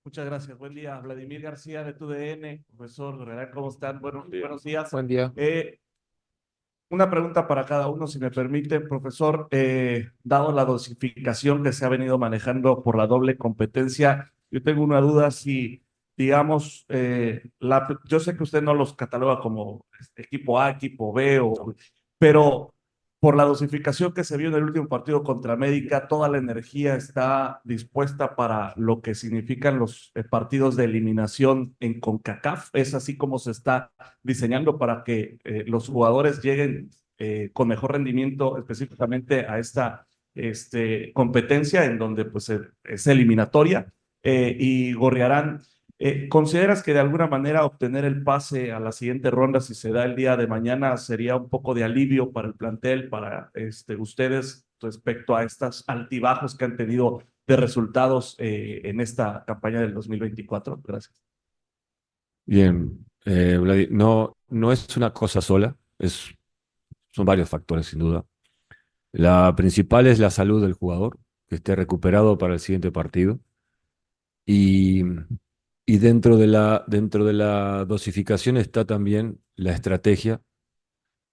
Muchas gracias. Buen día. Vladimir García de TUDN, profesor Dorrera, ¿cómo están? Buenos días. Buen día. Una pregunta para cada uno, si me permite, profesor. Dado la dosificación que se ha venido manejando por la doble competencia, yo tengo una duda si, digamos, yo sé que usted no los cataloga como equipo A, equipo B, pero por la dosificación que se vio en el último partido contra América, toda la energía está dispuesta para lo que significan los partidos de eliminación en CONCACAF. Es así como se está diseñando para que los jugadores lleguen con mejor rendimiento específicamente a esta competencia en donde pues es eliminatoria y Gorriarán. ¿Consideras que de alguna manera obtener el pase a la siguiente ronda, si se da el día de mañana, sería un poco de alivio para el plantel, para ustedes respecto a estos altibajos que han tenido de resultados en esta campaña del 2024? Gracias. Bien, no, no es una cosa sola, son varios factores sin duda. La principal es la salud del jugador, que esté recuperado para el siguiente partido. Y, y dentro de la dosificación está también la estrategia,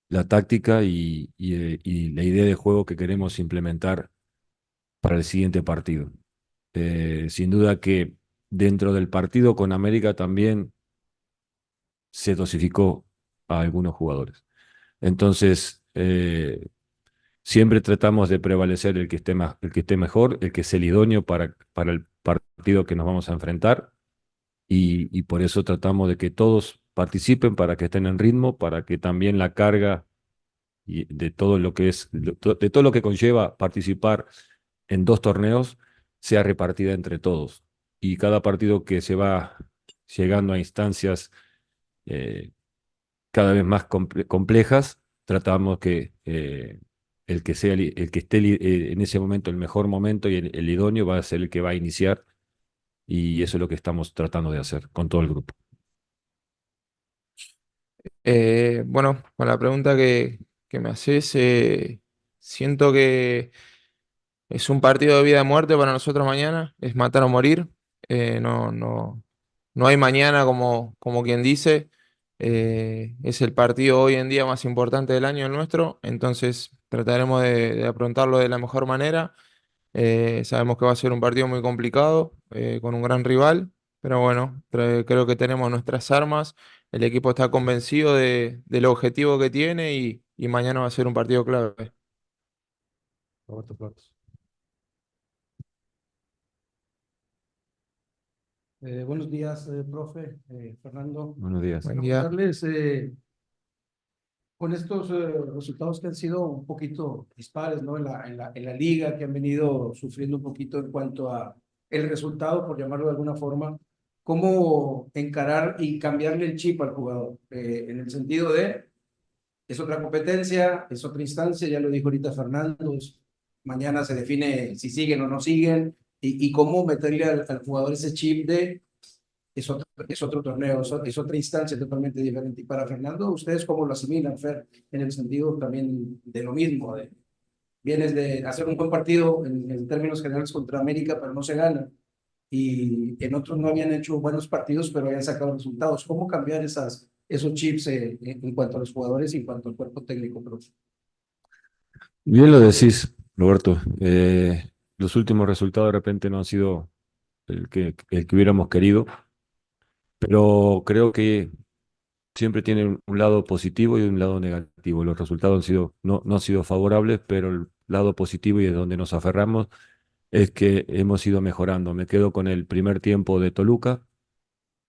la táctica y la idea de juego que queremos implementar para el siguiente partido. Sin duda que dentro del partido con América también se dosificó a algunos jugadores. Entonces, siempre tratamos de prevalecer el que esté mejor, el que es el idóneo para el partido que nos vamos a enfrentar, y por eso tratamos de que todos participen para que estén en ritmo, para que también la carga de todo lo que de todo lo que conlleva participar en dos torneos sea repartida entre todos. Y cada partido que se va llegando a instancias eh, cada vez más complejas, tratamos que el que sea el que esté en ese momento el mejor momento y el idóneo va a ser el que va a iniciar, y eso es lo que estamos tratando de hacer con todo el grupo. Bueno, con la pregunta que me haces, siento que es un partido de vida o muerte para nosotros mañana, es matar o morir. No hay mañana como quien dice. Es el partido hoy en día más importante del año el nuestro, entonces trataremos de afrontarlo de la mejor manera. Sabemos que va a ser un partido muy complicado, con un gran rival, pero bueno, creo que tenemos nuestras armas, el equipo está convencido del objetivo que tiene y mañana va a ser un partido clave. Roberto Flores. Buenos días, profe, Fernando. Buenos días. Buen día. Preguntarles, con estos resultados que han sido un poquito dispares, ¿no? En la liga, que han venido sufriendo un poquito en cuanto a el resultado, por llamarlo de alguna forma, ¿cómo encarar y cambiarle el chip al jugador? En el sentido de, es otra competencia, es otra instancia, ya lo dijo ahorita Fernando, mañana se define si siguen o no siguen, y cómo meterle al jugador ese chip de es otro torneo, es otra instancia totalmente diferente. Y para Fernando, ¿ustedes cómo lo asimilan, Fer? En el sentido también de lo mismo, vienes de hacer un buen partido en términos generales contra América, pero no se gana. Y en otros no habían hecho buenos partidos, pero habían sacado resultados. ¿Cómo cambiar esos chips en cuanto a los jugadores y en cuanto al cuerpo técnico, profe? Bien lo decís, Roberto. Los últimos resultados de repente no han sido el que hubiéramos querido, pero creo que siempre tiene un lado positivo y un lado negativo. Los resultados no han sido favorables, pero el lado positivo, y de donde nos aferramos, es que hemos ido mejorando. Me quedo con el primer tiempo de Toluca,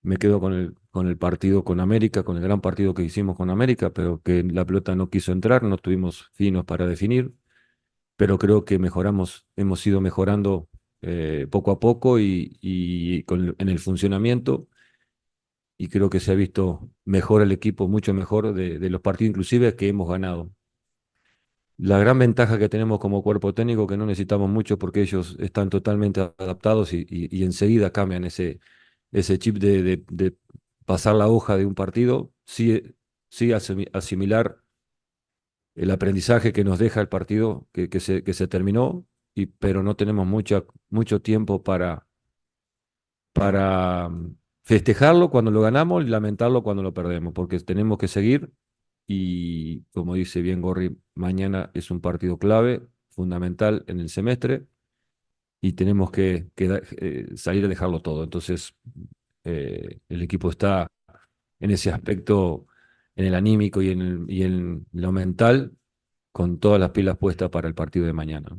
me quedo con el partido con América, con el gran partido que hicimos con América, pero que la pelota no quiso entrar, no tuvimos finos para definir, pero creo que hemos ido mejorando poco a poco en el funcionamiento, y creo que se ha visto mejor el equipo, mucho mejor de los partidos inclusive que hemos ganado. La gran ventaja que tenemos como cuerpo técnico, que no necesitamos mucho porque ellos están totalmente adaptados y enseguida cambian ese chip de pasar la hoja de un partido, sí, sí asimilar el aprendizaje que nos deja el partido que se terminó, pero no tenemos mucho tiempo para festejarlo cuando lo ganamos y lamentarlo cuando lo perdemos, porque tenemos que seguir y, como dice bien Gorri, mañana es un partido clave, fundamental en el semestre y tenemos que salir a dejarlo todo. Entonces, el equipo está en ese aspecto, en el anímico y en lo mental, con todas las pilas puestas para el partido de mañana.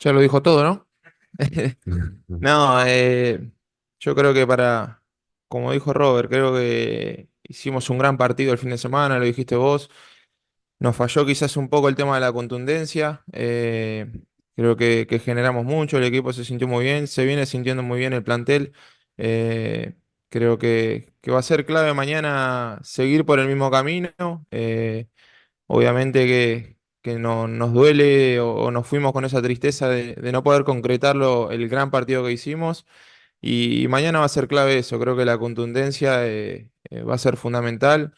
Ya lo dijo todo, ¿no? No, yo creo que como dijo Robert, creo que hicimos un gran partido el fin de semana, lo dijiste vos. Nos falló quizás un poco el tema de la contundencia. Creo que generamos mucho, el equipo se sintió muy bien, se viene sintiendo muy bien el plantel. Eh, Creo que va a ser clave mañana seguir por el mismo camino. Obviamente que no, nos duele o nos fuimos con esa tristeza de no poder concretarlo el gran partido que hicimos. Y mañana va a ser clave eso, creo que la contundencia va a ser fundamental.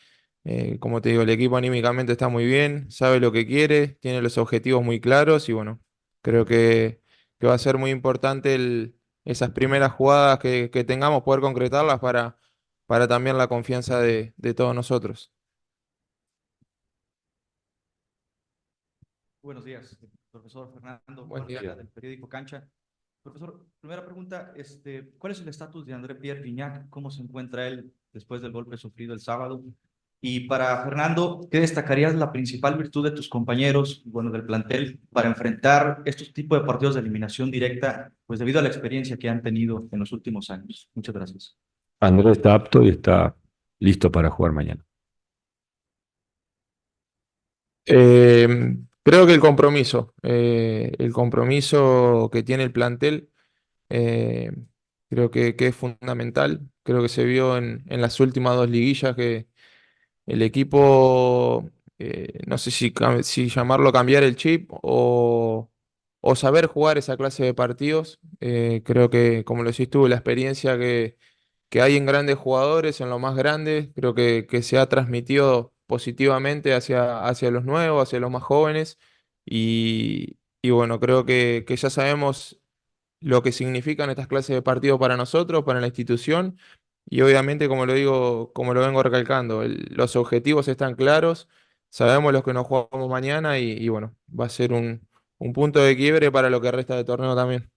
Como te digo, el equipo anímicamente está muy bien, sabe lo que quiere, tiene los objetivos muy claros y bueno, creo que va a ser muy importante esas primeras jugadas que tengamos, poder concretarlas para también la confianza de todos nosotros. Buenos días, profesor Fernando Buen día. Córdoba, del periódico Cancha. Profesor, primera pregunta, ¿cuál es el estatus de André Pierre Gignac? ¿Cómo se encuentra él después del golpe sufrido el sábado? Y para Fernando, ¿qué destacarías la principal virtud de tus compañeros, bueno, del plantel, para enfrentar estos tipos de partidos de eliminación directa, pues debido a la experiencia que han tenido en los últimos años? Muchas gracias. Andrés está apto y está listo para jugar mañana. Creo que el compromiso que tiene el plantel, eh, creo que es fundamental. Creo que se vio en las últimas dos liguillas que el equipo, no sé si llamarlo cambiar el chip o saber jugar esa clase de partidos. Creo que, como lo decís tú, la experiencia que hay en grandes jugadores, en los más grandes, creo que se ha transmitido positivamente hacia los nuevos, hacia los más jóvenes. Y bueno, creo que ya sabemos lo que significan estas clases de partidos para nosotros, para la institución. Y obviamente, como lo digo, como lo vengo recalcando, los objetivos están claros, sabemos los que nos jugamos mañana y bueno, va a ser un punto de quiebre para lo que resta de torneo también.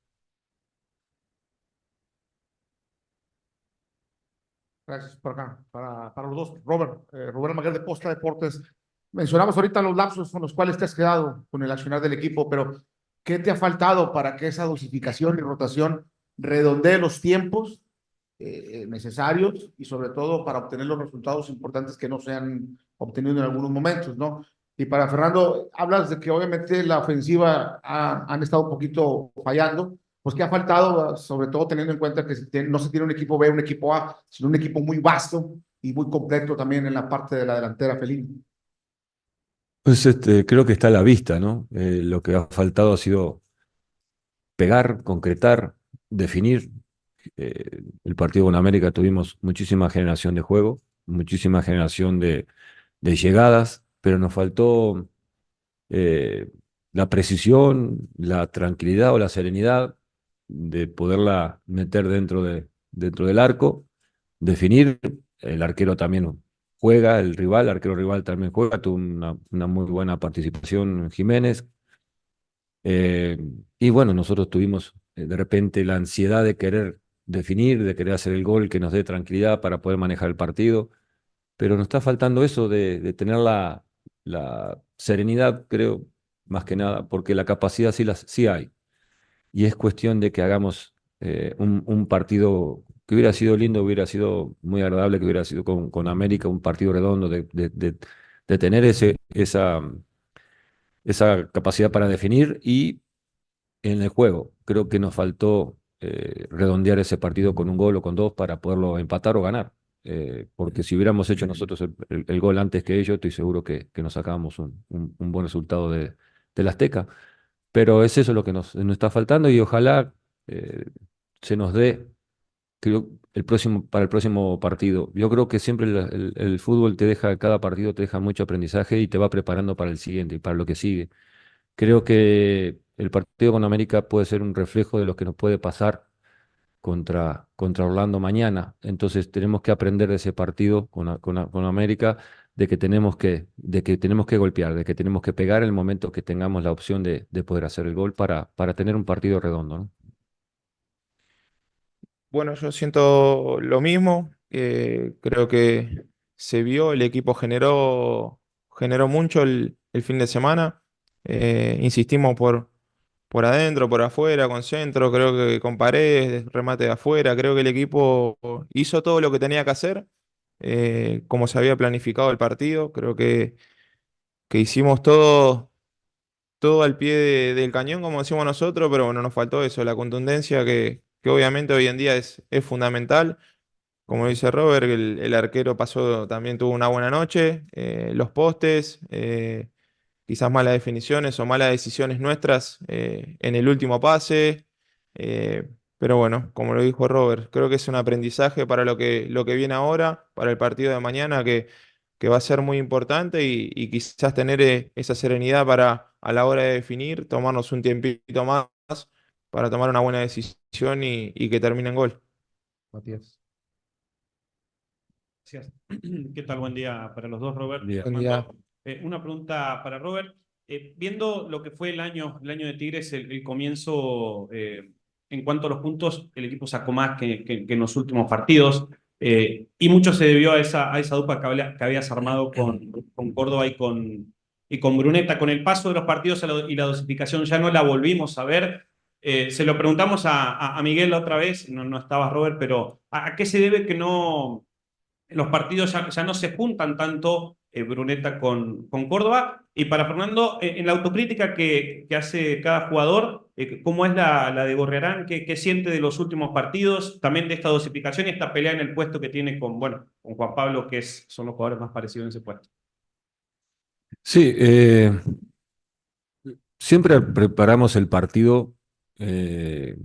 Gracias por acá, para los dos. Robert, Rubén Almaguer de Posta Deportes. Mencionamos ahorita los lapsos con los cuales te has quedado con el accionar del equipo, pero ¿qué te ha faltado para que esa dosificación y rotación redondee los tiempos necesarios y sobre todo para obtener los resultados importantes que no se han obtenido en algunos momentos, ¿no? Y para Fernando, hablas de que obviamente la ofensiva han estado un poquito fallando, pues ¿qué ha faltado? Sobre todo teniendo en cuenta que no se tiene un equipo B, un equipo A, sino un equipo muy vasto y muy completo también en la parte de la delantera felina. Pues creo que está a la vista, ¿no? Lo que ha faltado ha sido pegar, concretar, definir. El partido con América tuvimos muchísima generación de juego, muchísima generación de llegadas, pero nos faltó eh, la precisión, la tranquilidad o la serenidad de poderla meter dentro del arco, definir. El arquero también juega, el arquero rival también juega, tuvo una muy buena participación Jiménez. Eh, y bueno, nosotros tuvimos de repente la ansiedad de querer definir, de querer hacer el gol que nos dé tranquilidad para poder manejar el partido, pero nos está faltando eso de tener la serenidad, creo, más que nada, porque la capacidad sí hay. Y es cuestión de que hagamos un partido que hubiera sido lindo, hubiera sido muy agradable, que hubiera sido con América, un partido redondo, de tener esa capacidad para definir y en el juego. Creo que nos faltó redondear ese partido con un gol o con dos para poderlo empatar o ganar. Porque si hubiéramos hecho nosotros el gol antes que ellos, estoy seguro que nos sacábamos un buen resultado del Azteca. Pero es eso lo que nos está faltando y ojalá eh, se nos dé, creo, para el próximo partido. Yo creo que siempre el fútbol te deja, cada partido te deja mucho aprendizaje y te va preparando para el siguiente y para lo que sigue. Creo que el partido con América puede ser un reflejo de lo que nos puede pasar contra Orlando mañana. Entonces tenemos que aprender de ese partido con América, de que tenemos que golpear, de que tenemos que pegar en el momento que tengamos la opción de poder hacer el gol para tener un partido redondo, ¿no? Bueno, yo siento lo mismo. Creo que se vio, el equipo generó mucho el fin de semana. Insistimos por adentro, por afuera, con centro, creo que con paredes, remate de afuera. Creo que el equipo hizo todo lo que tenía que hacer, como se había planificado el partido. Creo que hicimos todo al pie del cañón, como decimos nosotros, pero bueno, nos faltó eso, la contundencia que obviamente hoy en día es fundamental. Como dice Robert, el arquero pasó, también tuvo una buena noche, los postes, quizás malas definiciones o malas decisiones nuestras en el último pase, eh, pero bueno, como lo dijo Robert, creo que es un aprendizaje para lo que viene ahora, para el partido de mañana, que va a ser muy importante y quizás tener esa serenidad para a la hora de definir, tomarnos un tiempito más para tomar una buena decisión y que termine en gol. Matías. Gracias. ¿Qué tal? Buen día para los dos, Robert. Bien. Buen día. Armando, una pregunta para Robert. Viendo lo que fue el año de Tigres, el comienzo, en cuanto a los puntos, el equipo sacó más que en los últimos partidos. Y mucho se debió a esa dupla que habías armado con Córdoba y con Bruneta. Con el paso de los partidos y la dosificación ya no la volvimos a ver. Se lo preguntamos a Miguel la otra vez, no estaba Robert, pero ¿a qué se debe que no los partidos ya no se juntan tanto Bruneta con Córdoba? Y para Fernando, en la autocrítica que hace cada jugador, ¿cómo es la de Gorriarán? ¿Qué siente de los últimos partidos? También de esta dosificación y esta pelea en el puesto que tiene con Juan Pablo, son los jugadores más parecidos en ese puesto. Sí, siempre preparamos el partido eh,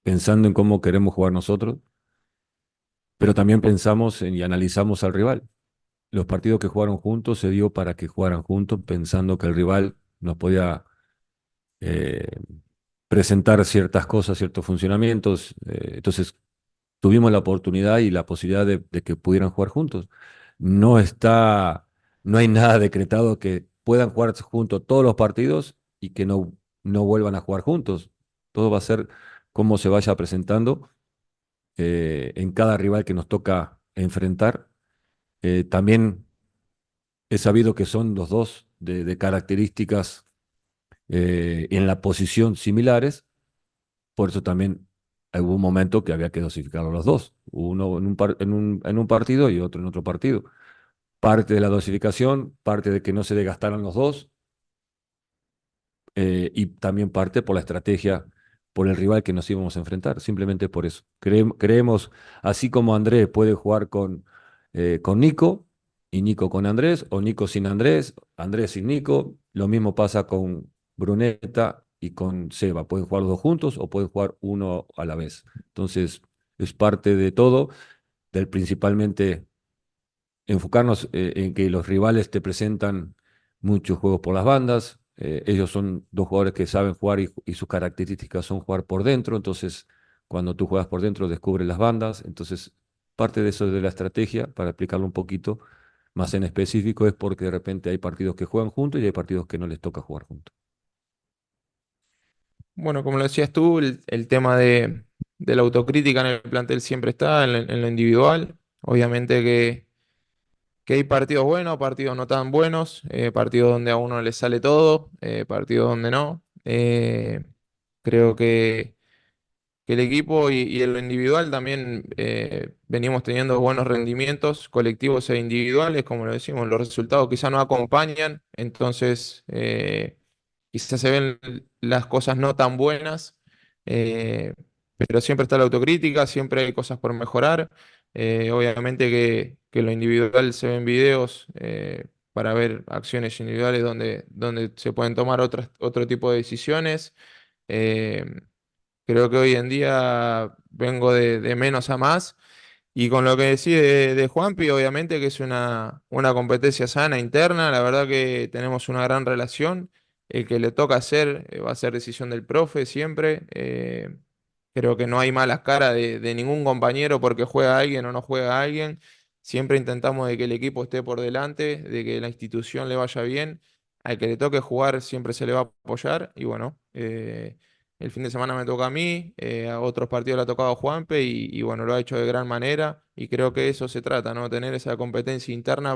pensando en cómo queremos jugar nosotros, pero también pensamos y analizamos al rival. Los partidos que jugaron juntos se dio para que jugaran juntos, pensando que el rival nos podía eh, presentar ciertas cosas, ciertos funcionamientos. Entonces tuvimos la oportunidad y la posibilidad de que pudieran jugar juntos. No está, no hay nada decretado que puedan jugar juntos todos los partidos y que no vuelvan a jugar juntos. Todo va a ser cómo se vaya presentando en cada rival que nos toca enfrentar. También he sabido que son los dos de características en la posición similares, por eso también hubo un momento que había que dosificar a los dos, uno en un partido y otro en otro partido. Parte de la dosificación, parte de que no se desgastaran los dos, y también parte por la estrategia, por el rival que nos íbamos a enfrentar, simplemente por eso. Creemos, así como Andrés puede jugar con Nico, y Nico con Andrés, o Nico sin Andrés, Andrés sin Nico, lo mismo pasa con Bruneta y con Seba, pueden jugar los dos juntos o pueden jugar uno a la vez. Entonces, es parte de todo, del principalmente enfocarnos en que los rivales te presentan muchos juegos por las bandas. Ellos son dos jugadores que saben jugar y sus características son jugar por dentro. Entonces, cuando tú juegas por dentro, descubres las bandas. Entonces, parte de eso de la estrategia, para explicarlo un poquito más en específico, es porque de repente hay partidos que juegan juntos y hay partidos que no les toca jugar juntos. Bueno, como lo decías tú, el tema de la autocrítica en el plantel siempre está en lo individual. Obviamente que hay partidos buenos, partidos no tan buenos, partidos donde a uno le sale todo, partidos donde no. Creo que el equipo y en lo individual también venimos teniendo buenos rendimientos colectivos e individuales, como lo decimos, los resultados quizá no acompañan, entonces quizás se ven las cosas no tan buenas, eh, pero siempre está la autocrítica, siempre hay cosas por mejorar. Obviamente que lo individual se ven videos para ver acciones individuales donde se pueden tomar otro tipo de decisiones. Eh, Creo que hoy en día vengo de menos a más. Y con lo que decís de Juanpi, obviamente que es una competencia sana interna. La verdad que tenemos una gran relación. El que le toca hacer va a ser decisión del profe siempre. Creo que no hay malas caras de ningún compañero porque juega alguien o no juega alguien. Siempre intentamos de que el equipo esté por delante, de que la institución le vaya bien. Al que le toque jugar siempre se le va a apoyar. Y bueno, el fin de semana me toca a mí, a otros partidos le ha tocado a Juanpe y bueno, lo ha hecho de gran manera. Y creo que eso se trata, ¿no? Tener esa competencia interna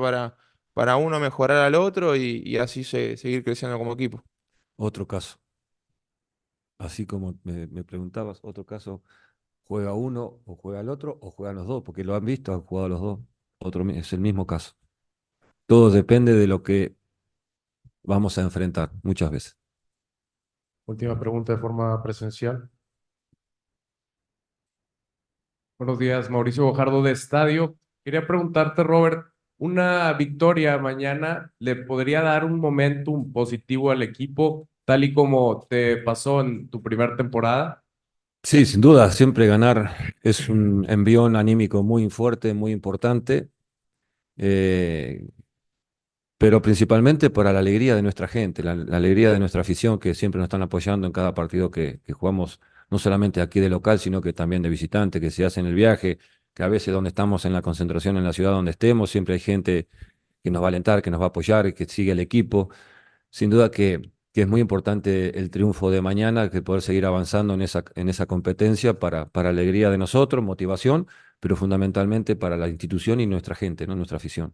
para uno mejorar al otro y así seguir creciendo como equipo. Otro caso, así como me preguntabas, otro caso, ¿juega uno o juega el otro o juegan los dos? Porque lo han visto, han jugado los dos. Es el mismo caso. Todo depende de lo que vamos a enfrentar muchas veces. Última pregunta de forma presencial. Buenos días, Mauricio Bojardo de Estadio. Quería preguntarte, Robert, ¿una victoria mañana le podría dar un momentum positivo al equipo, tal y como te pasó en tu primera temporada? Sí, sin duda, siempre ganar es un envión anímico muy fuerte, muy importante, eh, pero principalmente para la alegría de nuestra gente, la alegría de nuestra afición que siempre nos están apoyando en cada partido que jugamos, no solamente aquí de local, sino que también de visitante, que se hace en el viaje, que a veces donde estamos en la concentración en la ciudad donde estemos, siempre hay gente que nos va a alentar, que nos va a apoyar, que sigue el equipo. Sin duda que es muy importante el triunfo de mañana, que poder seguir avanzando en esa competencia para alegría de nosotros, motivación, pero fundamentalmente para la institución y nuestra gente, ¿no? Nuestra afición.